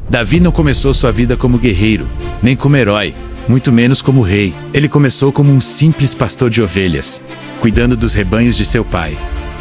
Davi não começou sua vida como guerreiro, nem como herói, muito menos como rei. Ele começou como um simples pastor de ovelhas, cuidando dos rebanhos de seu pai,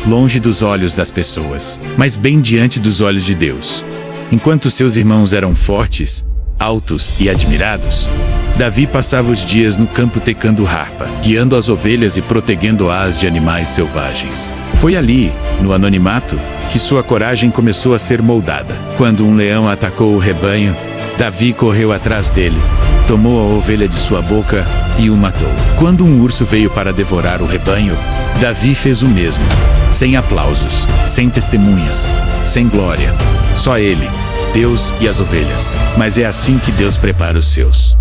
longe dos olhos das pessoas, mas bem diante dos olhos de Deus. Enquanto seus irmãos eram fortes, altos e admirados, Davi passava os dias no campo tecando harpa, guiando as ovelhas e protegendo-as de animais selvagens. Foi ali, no anonimato, que sua coragem começou a ser moldada. Quando um leão atacou o rebanho, Davi correu atrás dele, tomou a ovelha de sua boca e o matou. Quando um urso veio para devorar o rebanho, Davi fez o mesmo, sem aplausos, sem testemunhas, sem glória. Só ele, Deus e as ovelhas. Mas é assim que Deus prepara os seus.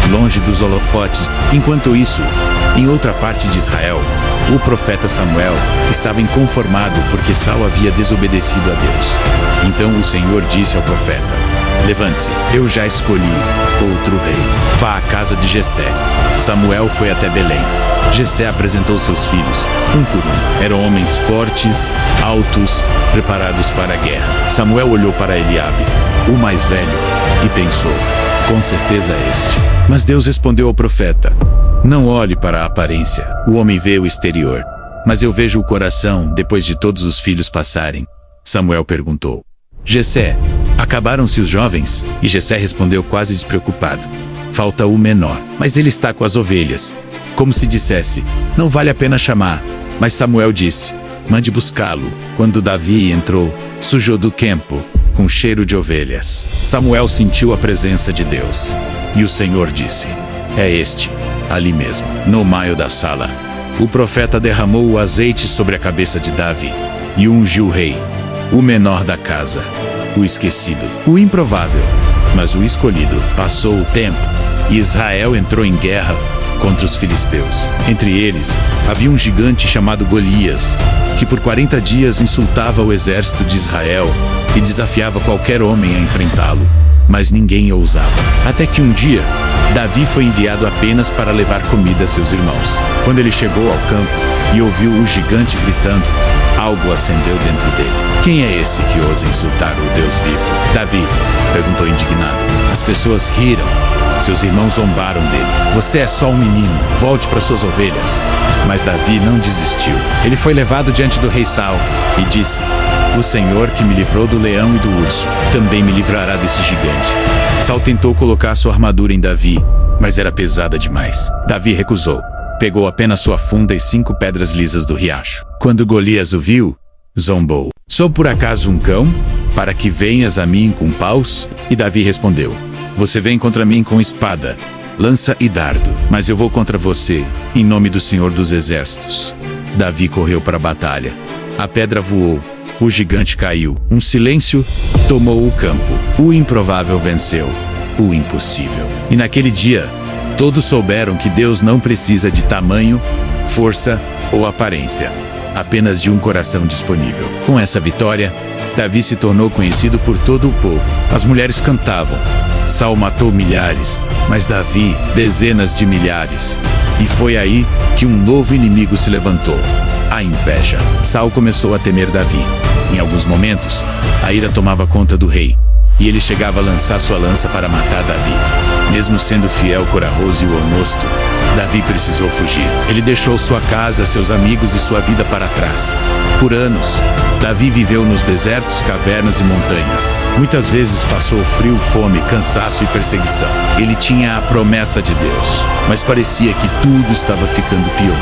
Longe dos holofotes. Enquanto isso, em outra parte de Israel, o profeta Samuel estava inconformado porque Saul havia desobedecido a Deus. Então o Senhor disse ao profeta: levante-se, eu já escolhi outro rei. Vá à casa de Jessé. Samuel foi até Belém. Jessé apresentou seus filhos, um por um. Eram homens fortes, altos, preparados para a guerra. Samuel olhou para Eliabe, o mais velho, e pensou: com certeza este. Mas Deus respondeu ao profeta: não olhe para a aparência, o homem vê o exterior, mas eu vejo o coração depois de todos os filhos passarem. Samuel perguntou: Jessé, acabaram-se os jovens? E Jessé respondeu quase despreocupado: falta o menor, mas ele está com as ovelhas. Como se dissesse: não vale a pena chamar. Mas Samuel disse: mande buscá-lo. Quando Davi entrou, sujou do campo, com cheiro de ovelhas. Samuel sentiu a presença de Deus. E o Senhor disse: é este, ali mesmo, no meio da sala. O profeta derramou o azeite sobre a cabeça de Davi e ungiu o rei, o menor da casa, o esquecido, o improvável. Mas o escolhido. Passou o tempo, e Israel entrou em guerra contra os filisteus. Entre eles, havia um gigante chamado Golias, que por 40 dias insultava o exército de Israel e desafiava qualquer homem a enfrentá-lo. Mas ninguém ousava. Até que um dia, Davi foi enviado apenas para levar comida a seus irmãos. Quando ele chegou ao campo e ouviu o gigante gritando, algo acendeu dentro dele. Quem é esse que ousa insultar o Deus vivo? Davi, perguntou indignado. As pessoas riram. Seus irmãos zombaram dele. Você é só um menino, volte para suas ovelhas. Mas Davi não desistiu. Ele foi levado diante do rei Saul e disse: o Senhor que me livrou do leão e do urso, também me livrará desse gigante. Saul tentou colocar sua armadura em Davi, mas era pesada demais. Davi recusou. Pegou apenas sua funda e 5 pedras lisas do riacho. Quando Golias o viu, zombou. Sou por acaso um cão, para que venhas a mim com paus? E Davi respondeu: você vem contra mim com espada, lança e dardo, mas eu vou contra você, em nome do Senhor dos Exércitos. Davi correu para a batalha. A pedra voou. O gigante caiu. Um silêncio tomou o campo. O improvável venceu o impossível. E naquele dia, todos souberam que Deus não precisa de tamanho, força ou aparência, apenas de um coração disponível. Com essa vitória, Davi se tornou conhecido por todo o povo. As mulheres cantavam: Saul matou milhares, mas Davi, dezenas de milhares. E foi aí que um novo inimigo se levantou: a inveja. Saul começou a temer Davi. Em alguns momentos, a ira tomava conta do rei, e ele chegava a lançar sua lança para matar Davi. Mesmo sendo fiel, corajoso e honesto, Davi precisou fugir. Ele deixou sua casa, seus amigos e sua vida para trás. Por anos, Davi viveu nos desertos, cavernas e montanhas. Muitas vezes passou frio, fome, cansaço e perseguição. Ele tinha a promessa de Deus, mas parecia que tudo estava ficando pior.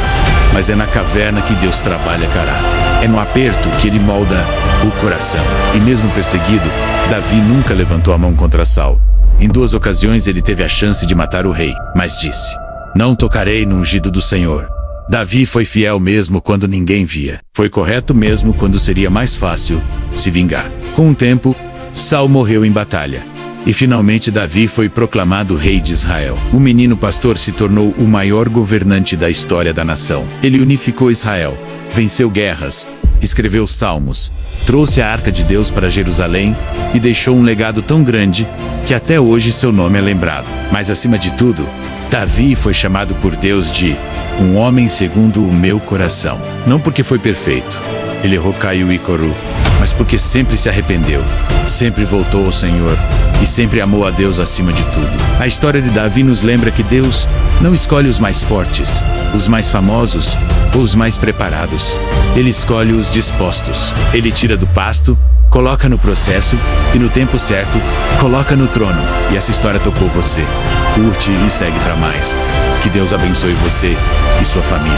Mas é na caverna que Deus trabalha caráter. É no aperto que ele molda o coração. E mesmo perseguido, Davi nunca levantou a mão contra Saul. Em 2 ocasiões ele teve a chance de matar o rei, mas disse: não tocarei no ungido do Senhor. Davi foi fiel mesmo quando ninguém via. Foi correto mesmo quando seria mais fácil se vingar. Com o tempo, Saul morreu em batalha. E finalmente Davi foi proclamado rei de Israel. O menino pastor se tornou o maior governante da história da nação. Ele unificou Israel, venceu guerras, escreveu salmos, trouxe a arca de Deus para Jerusalém e deixou um legado tão grande que até hoje seu nome é lembrado. Mas acima de tudo, Davi foi chamado por Deus de um homem segundo o meu coração. Não porque foi perfeito. Ele errou, caiu e corou, mas porque sempre se arrependeu, sempre voltou ao Senhor e sempre amou a Deus acima de tudo. A história de Davi nos lembra que Deus não escolhe os mais fortes, os mais famosos ou os mais preparados. Ele escolhe os dispostos. Ele tira do pasto, coloca no processo e no tempo certo, coloca no trono. E essa história tocou você. Curte e segue para mais. Que Deus abençoe você e sua família.